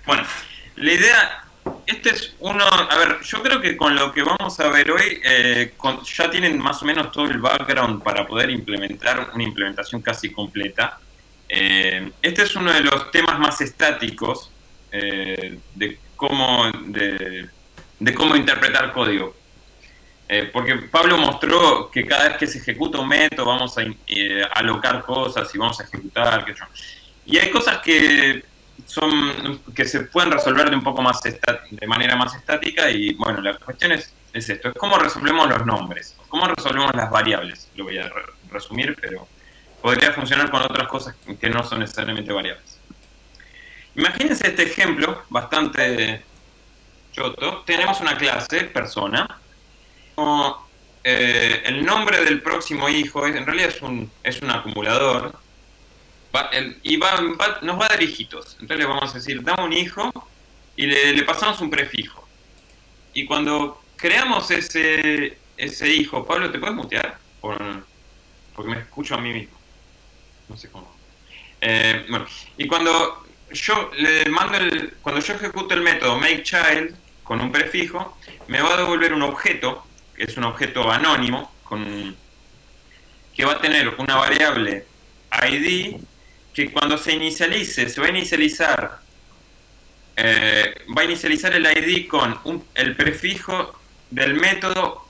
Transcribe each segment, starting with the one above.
Bueno, la idea, este es uno, a ver, yo creo que con lo que vamos a ver hoy, ya tienen más o menos todo el background para poder implementar una implementación casi completa. Este es uno de los temas más estáticos de cómo interpretar código. Porque Pablo mostró que cada vez que se ejecuta un método vamos a alocar cosas y vamos a ejecutar, qué sé yo. Y hay cosas que se pueden resolver de manera más estática y bueno, la cuestión es esto, es cómo resolvemos los nombres, cómo resolvemos las variables. Lo voy a resumir, pero podría funcionar con otras cosas que no son necesariamente variables. Imagínense este ejemplo bastante choto. Tenemos una clase, persona, el nombre del próximo hijo en realidad es un acumulador y nos va a dar hijitos. Entonces le vamos a decir, dame un hijo y le pasamos un prefijo. Y cuando creamos ese hijo, Pablo, ¿te puedes mutear? Porque me escucho a mí mismo. No sé cómo. Bueno, y cuando yo ejecuto el método makeChild con un prefijo, me va a devolver un objeto, que es un objeto anónimo, que va a tener una variable ID que cuando se va a inicializar el ID con el prefijo del método,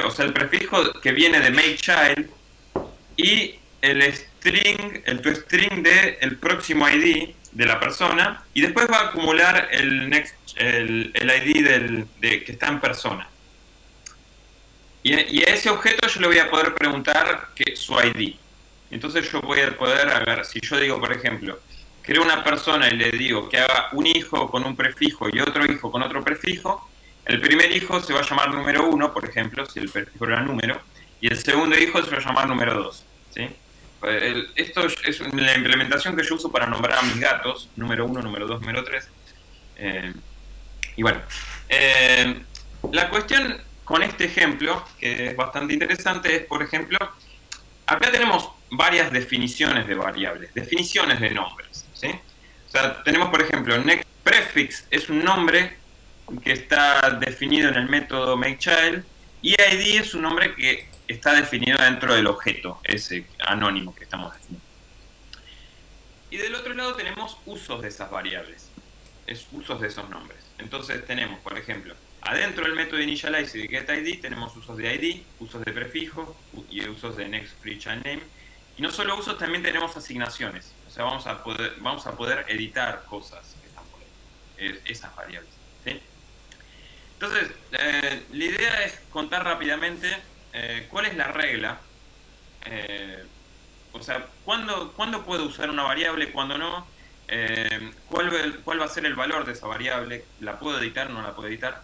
o sea, el prefijo que viene de makeChild y el toString del próximo ID de la persona, y después va a acumular el ID que está en persona. Y a ese objeto yo le voy a poder preguntar su ID. Entonces yo voy a poder, a ver, si yo digo, por ejemplo, creo una persona y le digo que haga un hijo con un prefijo y otro hijo con otro prefijo, el primer hijo se va a llamar número 1, por ejemplo, si el prefijo era número, y el segundo hijo se va a llamar número 2. ¿Sí? Esto es la implementación que yo uso para nombrar a mis gatos, número 1, número 2, número 3. Y bueno, la cuestión con este ejemplo, que es bastante interesante, es, por ejemplo, acá tenemos varias definiciones de variables, definiciones de nombres. ¿Sí? O sea, tenemos, por ejemplo, next prefix es un nombre que está definido en el método makeChild, y ID es un nombre que está definido dentro del objeto, ese anónimo que estamos definiendo. Y del otro lado tenemos usos de esas variables, usos de esos nombres. Entonces tenemos, por ejemplo, adentro del método initialize y de getID tenemos usos de ID, usos de prefijo y usos de nextFreeChildName. Y no solo usos, también tenemos asignaciones. O sea, vamos a poder editar cosas que están por ahí, esas variables. ¿Sí? Entonces, la idea es contar rápidamente cuál es la regla. O sea, ¿cuándo puedo usar una variable, cuándo no? ¿Cuál va a ser el valor de esa variable? ¿La puedo editar o no la puedo editar?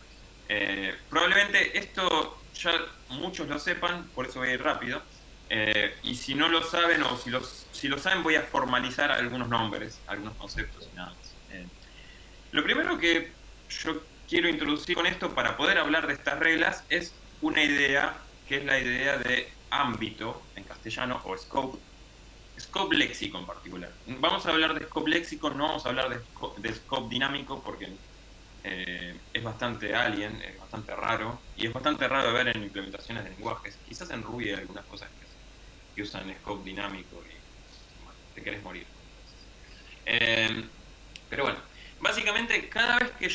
Probablemente esto ya muchos lo sepan, por eso voy a ir rápido. Y si no lo saben o si lo saben, voy a formalizar algunos nombres, algunos conceptos y nada más. Lo primero que yo quiero introducir con esto para poder hablar de estas reglas es una idea, que es la idea de ámbito en castellano, o scope léxico en particular. Vamos a hablar de scope léxico, no vamos a hablar de scope dinámico porque es bastante alien, es bastante raro, y es bastante raro de ver en implementaciones de lenguajes. Quizás en Ruby hay algunas cosas que usan scope dinámico y bueno, te querés morir. Pero bueno, básicamente cada vez que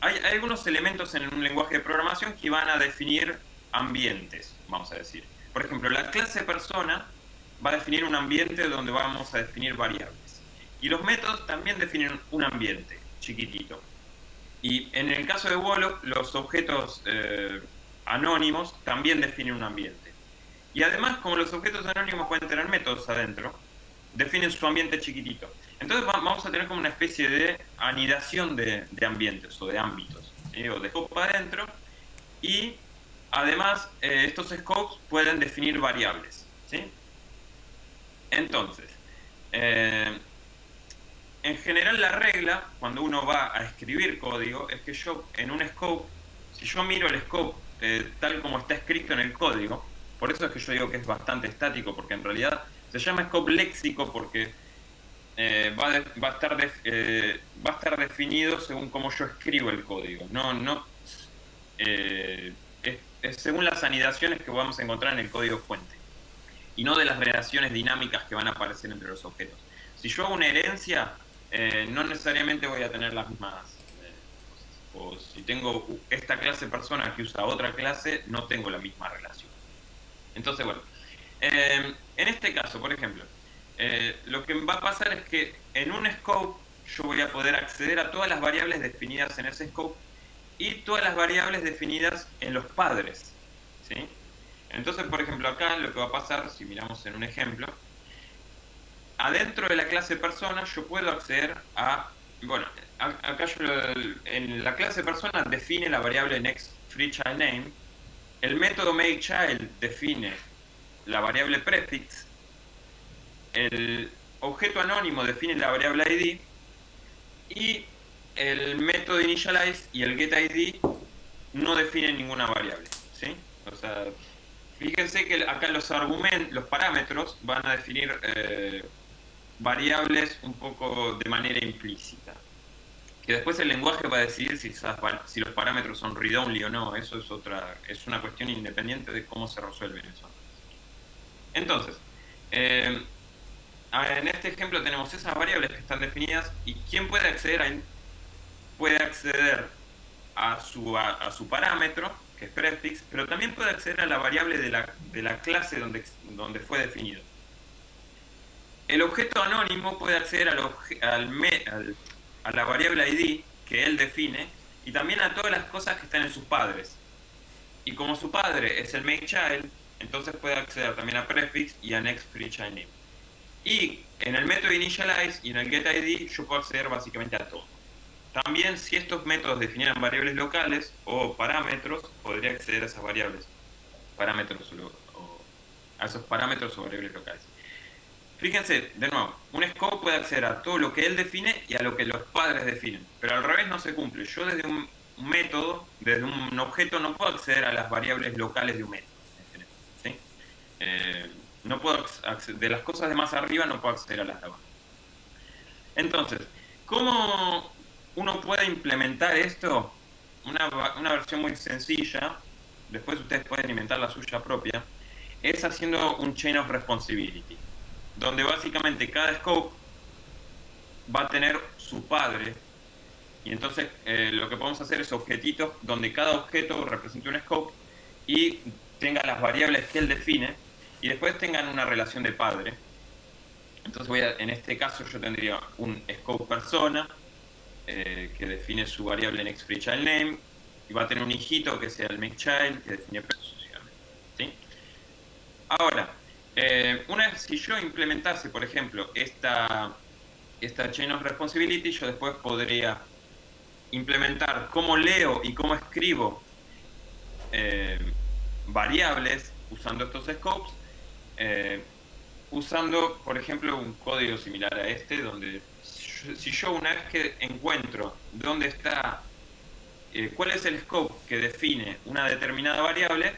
hay algunos elementos en un lenguaje de programación que van a definir ambientes, vamos a decir. Por ejemplo, la clase persona va a definir un ambiente donde vamos a definir variables. Y los métodos también definen un ambiente chiquitito. Y en el caso de Wolof, los objetos anónimos también definen un ambiente. Y además, como los objetos anónimos pueden tener métodos adentro, definen su ambiente chiquitito. Entonces vamos a tener como una especie de anidación de ambientes o de ámbitos, ¿sí? O de scope adentro. Y además, estos scopes pueden definir variables. ¿Sí? Entonces, en general la regla, cuando uno va a escribir código, es que yo en un scope, si yo miro el scope tal como está escrito en el código, por eso es que yo digo que es bastante estático, porque en realidad se llama scope léxico porque va a estar definido según cómo yo escribo el código. Es según las anidaciones que vamos a encontrar en el código fuente y no de las relaciones dinámicas que van a aparecer entre los objetos. Si yo hago una herencia, no necesariamente voy a tener las mismas cosas. O si tengo esta clase persona que usa otra clase, no tengo la misma relación. Entonces, bueno, en este caso, por ejemplo, lo que va a pasar es que en un scope yo voy a poder acceder a todas las variables definidas en ese scope y todas las variables definidas en los padres, ¿sí? Entonces, por ejemplo, acá lo que va a pasar, si miramos en un ejemplo, adentro de la clase persona yo puedo acceder a, bueno, acá yo en la clase persona define la variable nextFreeChildName, el método makeChild define la variable prefix, el objeto anónimo define la variable ID y el método initialize y el getID no definen ninguna variable, ¿sí? O sea, fíjense que acá los parámetros van a definir variables un poco de manera implícita. Que después el lenguaje va a decidir si los parámetros son read-only o no. Eso es una cuestión independiente de cómo se resuelven eso. Entonces, en este ejemplo tenemos esas variables que están definidas y ¿quién puede acceder puede acceder a su parámetro, que es prefix, pero también puede acceder a la variable de la clase donde fue definido. El objeto anónimo puede acceder a la variable ID que él define y también a todas las cosas que están en sus padres. Y como su padre es el makeChild, entonces puede acceder también a prefix y a nextFreeChildName. Y en el método initialize y en el getID yo puedo acceder básicamente a todo. También si estos métodos definieran variables locales o parámetros, podría acceder a esas variables, a esos parámetros o variables locales. Fíjense, de nuevo, un scope puede acceder a todo lo que él define y a lo que los padres definen, pero al revés no se cumple. Yo desde un método, desde un objeto, no puedo acceder a las variables locales de un método. ¿Sí? No puedo de las cosas de más arriba no puedo acceder a las de abajo. Entonces, ¿cómo uno puede implementar esto? Una versión muy sencilla, después ustedes pueden inventar la suya propia, es haciendo un chain of responsibility, donde básicamente cada scope va a tener su padre, y entonces lo que podemos hacer es objetitos donde cada objeto represente un scope y tenga las variables que él define, y después tengan una relación de padre. Entonces en este caso yo tendría un scope persona que define su variable nextFreeChildName y va a tener un hijito que sea el makeChild que define sucesivamente, ¿sí? Ahora, una vez si yo implementase, por ejemplo, esta chain of responsibility, yo después podría implementar cómo leo y cómo escribo variables usando estos scopes, usando, por ejemplo, un código similar a este, donde si yo una vez que encuentro dónde está, cuál es el scope que define una determinada variable,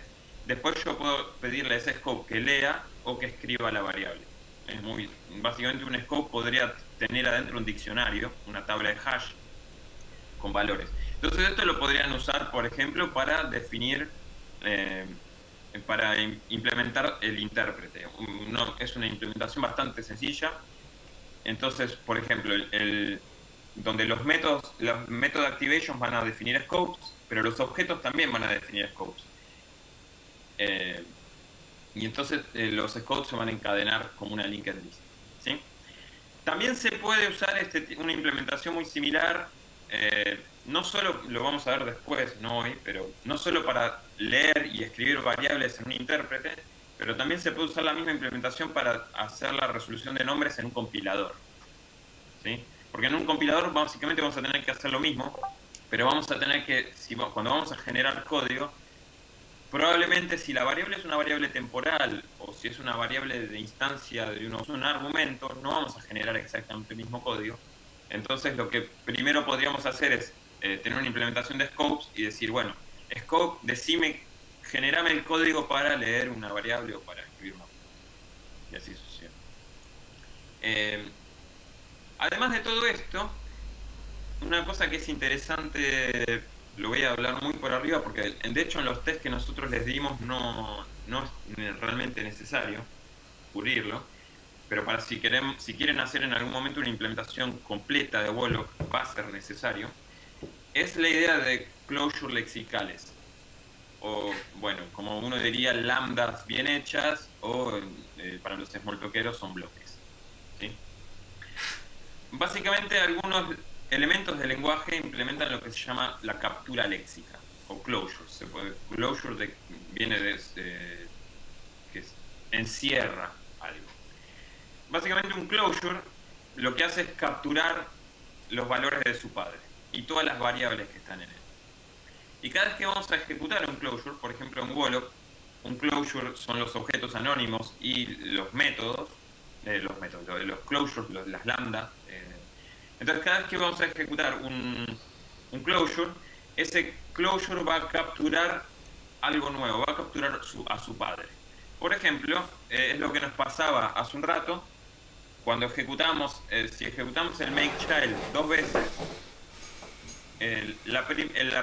después yo puedo pedirle a ese scope que lea o que escriba la variable. Básicamente un scope podría tener adentro un diccionario, una tabla de hash con valores. Entonces esto lo podrían usar, por ejemplo, para definir, para implementar el intérprete. Es una implementación bastante sencilla. Entonces, por ejemplo, donde los métodos activation van a definir scopes, pero los objetos también van a definir scopes. Y entonces los scopes se van a encadenar como una linked list, ¿sí? También se puede usar una implementación muy similar, no solo, lo vamos a ver después, no hoy, pero no solo para leer y escribir variables en un intérprete, pero también se puede usar la misma implementación para hacer la resolución de nombres en un compilador, ¿sí? Porque en un compilador básicamente vamos a tener que hacer lo mismo, pero vamos a tener que, cuando vamos a generar código, probablemente si la variable es una variable temporal o si es una variable de instancia de un argumento, no vamos a generar exactamente el mismo código. Entonces lo que primero podríamos hacer es tener una implementación de scopes y decir, bueno, scope, generame el código para leer una variable o para escribir una variable. Y así sucede. Además de todo esto, una cosa que es interesante, lo voy a hablar muy por arriba, porque de hecho en los test que nosotros les dimos no es realmente necesario cubrirlo, pero para si quieren hacer en algún momento una implementación completa de Wolof, va a ser necesario, es la idea de closure lexicales, o bueno, como uno diría, lambdas bien hechas, o para los smalltalkeros son bloques, ¿sí? Básicamente algunos elementos del lenguaje implementan lo que se llama la captura léxica, o closure. Closure viene que encierra algo. Básicamente un closure lo que hace es capturar los valores de su padre y todas las variables que están en él. Y cada vez que vamos a ejecutar un closure, por ejemplo en Wolof, un closure son los objetos anónimos y los métodos, los closures, las lambda. Entonces cada vez que vamos a ejecutar un closure, ese closure va a capturar algo nuevo, va a capturar a su padre. Por ejemplo, es lo que nos pasaba hace un rato, cuando ejecutamos, si ejecutamos el makeChild 2 veces, la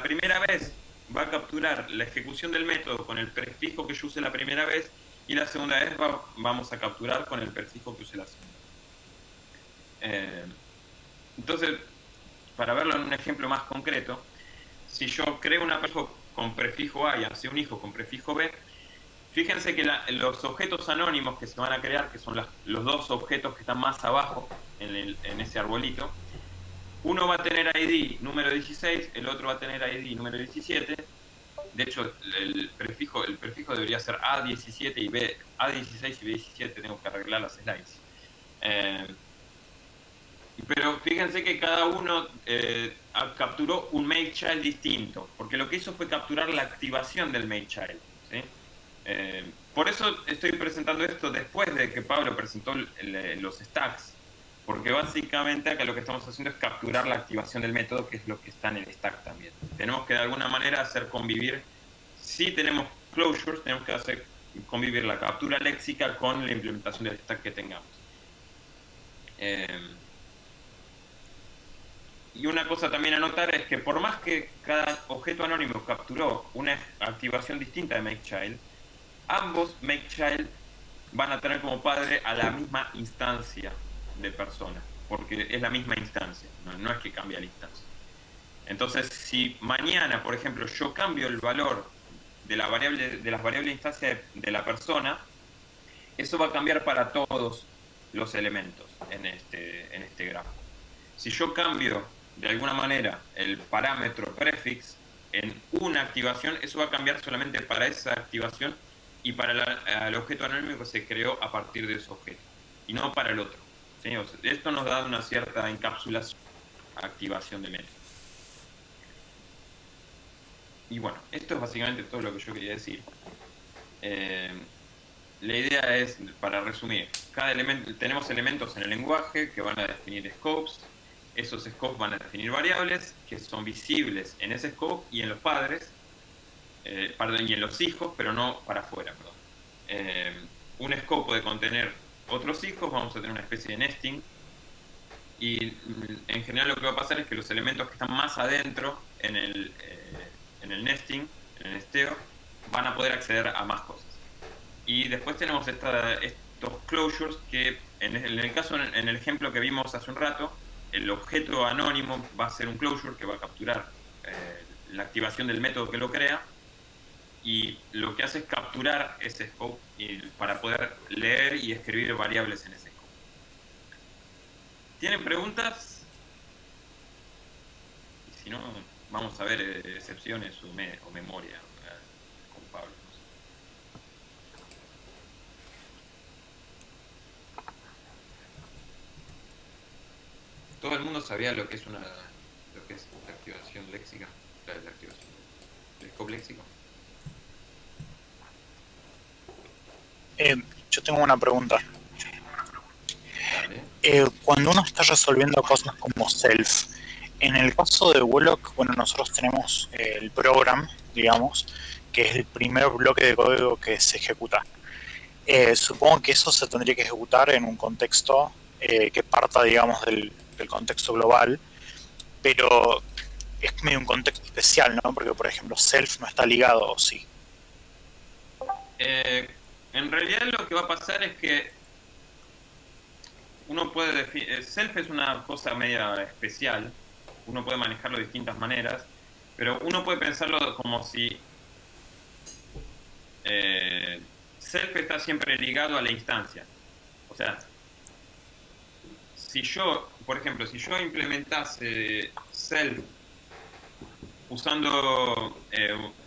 primera vez va a capturar la ejecución del método con el prefijo que yo use la primera vez, y la segunda vez vamos a capturar con el prefijo que use la segunda vez. Entonces, para verlo en un ejemplo más concreto, si yo creo una prefijo con prefijo A y hace un hijo con prefijo B, fíjense que los objetos anónimos que se van a crear, que son los dos objetos que están más abajo en ese arbolito, uno va a tener ID número 16, el otro va a tener ID número 17. De hecho, el prefijo debería ser A17 y A16 y B17, tengo que arreglar las slides. Pero fíjense que cada uno capturó un makeChild distinto, porque lo que hizo fue capturar la activación del makeChild, ¿sí? Por eso estoy presentando esto después de que Pablo presentó los stacks, porque básicamente acá lo que estamos haciendo es capturar la activación del método, que es lo que está en el stack también. Tenemos que de alguna manera hacer convivir, si tenemos closures, tenemos que hacer convivir la captura léxica con la implementación del stack que tengamos. Y una cosa también a notar es que por más que cada objeto anónimo capturó una activación distinta de makeChild, ambos makeChild van a tener como padre a la misma instancia de persona, porque es la misma instancia, no es que cambia la instancia. Entonces, si mañana, por ejemplo, yo cambio el valor de las variables de instancia de la persona, eso va a cambiar para todos los elementos en este grafo. Si yo cambio de alguna manera el parámetro prefix en una activación, eso va a cambiar solamente para esa activación y para el objeto anónimo que se creó a partir de ese objeto, y no para el otro. ¿Sí? O sea, esto nos da una cierta encapsulación, activación de método. Y bueno, esto es básicamente todo lo que yo quería decir. La idea es, para resumir, tenemos elementos en el lenguaje que van a definir scopes. Esos scopes van a definir variables que son visibles en ese scope y en los padres, y en los hijos, pero no para afuera. Un scope puede contener otros hijos, vamos a tener una especie de nesting, y en general lo que va a pasar es que los elementos que están más adentro en el nesting, en el nesteo, van a poder acceder a más cosas. Y después tenemos estos closures que, en el ejemplo que vimos hace un rato, el objeto anónimo va a ser un closure que va a capturar la activación del método que lo crea, y lo que hace es capturar ese scope para poder leer y escribir variables en ese scope. ¿Tienen preguntas? Y si no, vamos a ver excepciones o memoria con Pablo. Todo el mundo sabía lo que es la activación léxica, la activación del scope léxico. Yo tengo una pregunta. Cuando uno está resolviendo cosas como self, en el caso de Wolof, bueno, nosotros tenemos el program, digamos, que es el primer bloque de código que se ejecuta. Supongo que eso se tendría que ejecutar en un contexto que parta, digamos, del el contexto global, pero es medio un contexto especial, ¿no? Porque, por ejemplo, self no está ligado, ¿o sí? En realidad lo que va a pasar es que uno puede definir, self es una cosa media especial, uno puede manejarlo de distintas maneras, pero uno puede pensarlo como si self está siempre ligado a la instancia. O sea, si yo, por ejemplo, si yo implementase self usando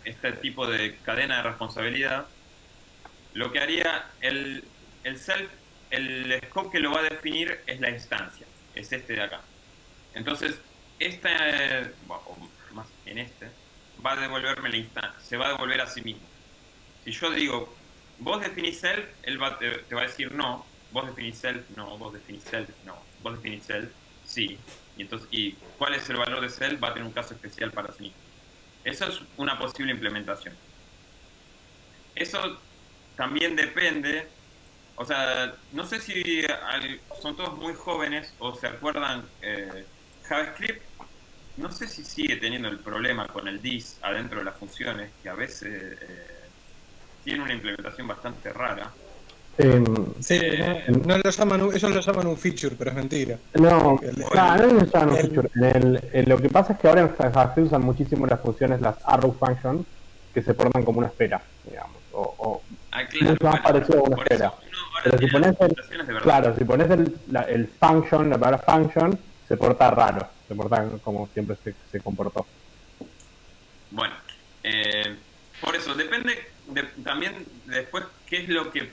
este tipo de cadena de responsabilidad, lo que haría el self, el scope que lo va a definir es la instancia, es este de acá. Entonces, o más en este, va a devolverme la instancia, se va a devolver a sí mismo. Si yo digo, vos definís self, él te va a decir no, vos definís self, no, vos definís self, no, vos definís self, sí. Y entonces, ¿y cuál es el valor de self? Va a tener un caso especial para sí mismo. Eso es una posible implementación. Eso también depende, o sea, no sé si son todos muy jóvenes o se acuerdan, JavaScript, no sé si sigue teniendo el problema con el this adentro de las funciones, que a veces tiene una implementación bastante rara. Sí, no lo llaman, ellos lo llaman un feature, pero es mentira. No, El- no lo llaman un feature. Lo que pasa es que ahora en JavaScript usan muchísimo las funciones, las arrow functions, que se portan como una espera, digamos. claro, mucho más parecido a una por espera. eso uno ahora Pero si tiene pones implementaciones de verdad. claro, si pones el function, la palabra function, se porta raro, se porta como siempre se comportó. Bueno, por eso, depende también después qué es lo que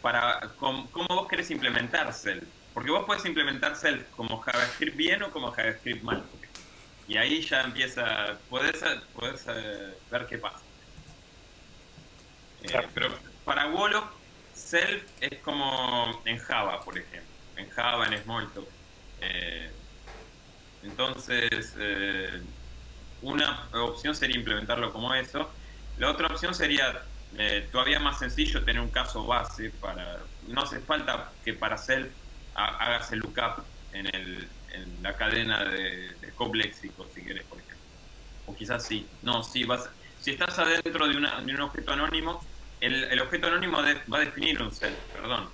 cómo vos querés implementar Self. Porque vos podés implementar Self como JavaScript bien o como JavaScript mal. Y ahí ya empieza, podés ver qué pasa. Claro. Pero para Wolof, Self es como en Java, por ejemplo. En Java, en Smalltalk. Entonces, una opción sería implementarlo como eso. La otra opción sería todavía más sencillo, tener un caso base para... No hace falta que para self hagas el lookup en la cadena de scope léxico, si querés, por ejemplo. O quizás sí. No, sí, si estás adentro de un objeto anónimo, el objeto anónimo va a definir un self, perdón.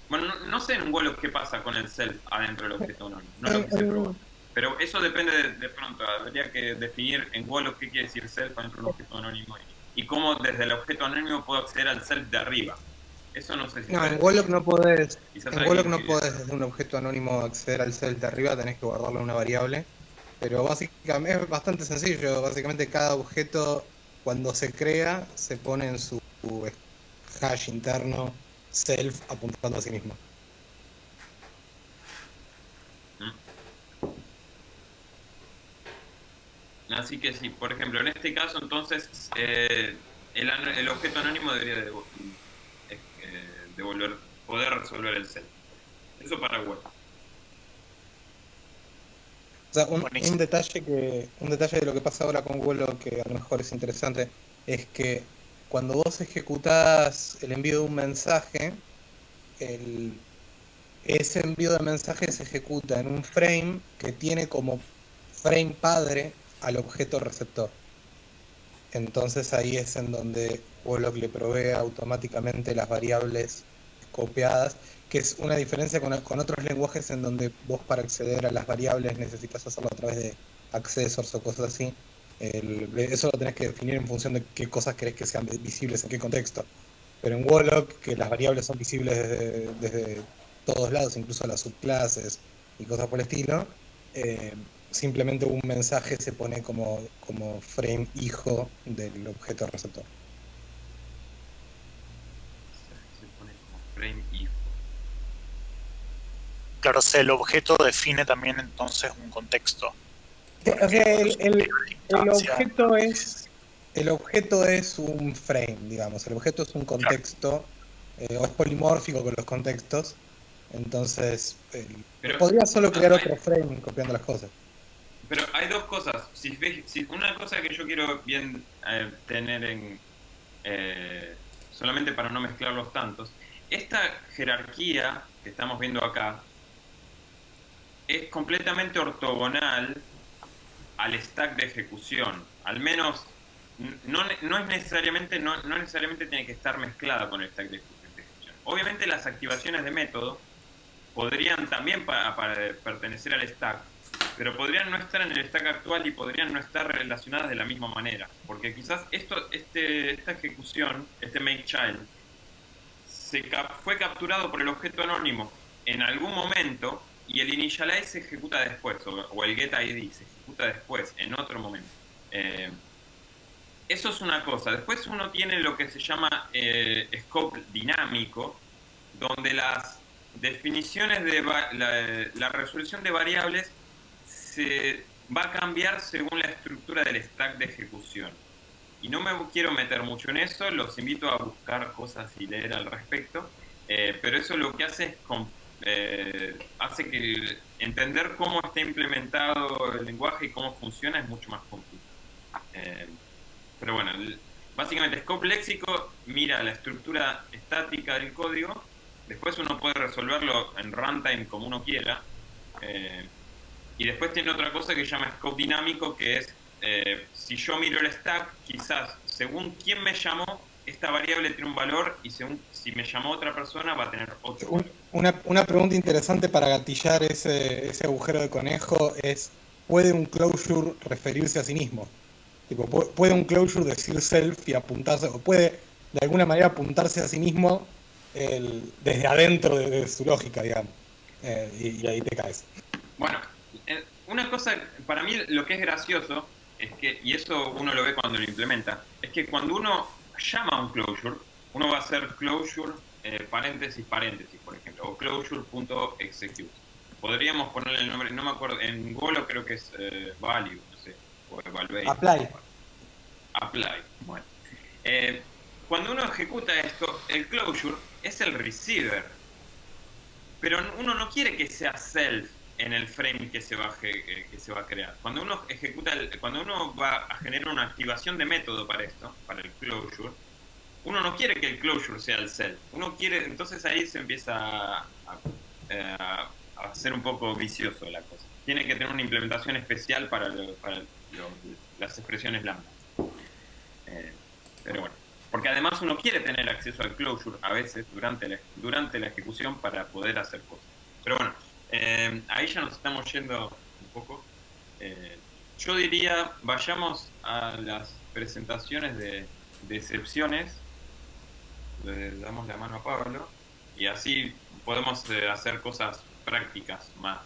Bueno, no sé en un vuelo qué pasa con el self adentro del objeto anónimo. No lo quise probar. Pero eso depende de pronto. Habría que definir en Wolof qué quiere decir self dentro de un objeto anónimo y cómo desde el objeto anónimo puedo acceder al self de arriba. Eso no sé si... No, en Wolof no podés. Quizás En Wolof no podés desde un objeto anónimo acceder al self de arriba, tenés que guardarlo en una variable. Pero básicamente es bastante sencillo. Básicamente cada objeto cuando se crea se pone en su hash interno self apuntando a sí mismo. Así que sí, por ejemplo, en este caso entonces el objeto anónimo debería poder resolver el self. Eso para web. O sea, un detalle de lo que pasa ahora con Wolo que a lo mejor es interesante es que cuando vos ejecutás el envío de un mensaje, ese envío de mensaje se ejecuta en un frame que tiene como frame padre al objeto receptor. Entonces ahí es en donde Wolof le provee automáticamente las variables copiadas, que es una diferencia con otros lenguajes en donde vos para acceder a las variables necesitas hacerlo a través de accessors o cosas así. Eso lo tenés que definir en función de qué cosas querés que sean visibles en qué contexto. Pero en Wolof, que las variables son visibles desde todos lados, incluso las subclases y cosas por el estilo, simplemente un mensaje se pone como frame hijo del objeto receptor. Se pone como frame hijo. Claro, o sea, el objeto define también entonces un contexto. O sea, el objeto es un frame, digamos. El objeto es un contexto, o es polimórfico con los contextos. Entonces, podría solo crear otro frame copiando las cosas. Pero hay dos cosas. Si una cosa que yo quiero bien tener en... solamente para no mezclar los tantos. Esta jerarquía que estamos viendo acá es completamente ortogonal al stack de ejecución. Al menos no es necesariamente, no necesariamente tiene que estar mezclada con el stack de ejecución. Obviamente las activaciones de método podrían también pertenecer al stack, pero podrían no estar en el stack actual y podrían no estar relacionadas de la misma manera. Porque quizás esta ejecución, este makeChild, fue capturado por el objeto anónimo en algún momento y el initialize se ejecuta después, o el getID se ejecuta después, en otro momento. Eso es una cosa. Después uno tiene lo que se llama scope dinámico, donde las definiciones de la resolución de variables se va a cambiar según la estructura del stack de ejecución. Y no me quiero meter mucho en eso, los invito a buscar cosas y leer al respecto, pero eso lo que hace es hace que entender cómo está implementado el lenguaje y cómo funciona es mucho más complicado. Pero bueno, básicamente scope léxico mira la estructura estática del código, después uno puede resolverlo en runtime como uno quiera, y después tiene otra cosa que se llama scope dinámico, que es si yo miro el stack, quizás según quién me llamó, esta variable tiene un valor, y según si me llamó otra persona va a tener otro valor. Una pregunta interesante para gatillar ese agujero de conejo es, ¿puede un closure referirse a sí mismo? Tipo, ¿puede un closure decir self y apuntarse, o puede de alguna manera apuntarse a sí mismo desde adentro de su lógica, digamos? Y ahí te caes. Bueno, una cosa, para mí lo que es gracioso es que, y eso uno lo ve cuando lo implementa, es que cuando uno llama a un closure, uno va a hacer closure paréntesis, por ejemplo, o closure.execute. Podríamos ponerle el nombre, no me acuerdo, en Golo creo que es value, no sé, o evaluate. Apply, bueno. Cuando uno ejecuta esto, el closure es el receiver, pero uno no quiere que sea self en el frame que se va a crear. Cuando uno cuando uno va a generar una activación de método para esto, para el closure, uno no quiere que el closure sea el self. Uno quiere, entonces ahí se empieza a ser un poco vicioso la cosa. Tiene que tener una implementación especial para las expresiones lambda. Pero bueno, porque además uno quiere tener acceso al closure a veces durante la ejecución para poder hacer cosas. Pero bueno, ahí ya nos estamos yendo un poco. Yo diría, vayamos a las presentaciones de excepciones. Le damos la mano a Pablo y así podemos hacer cosas prácticas más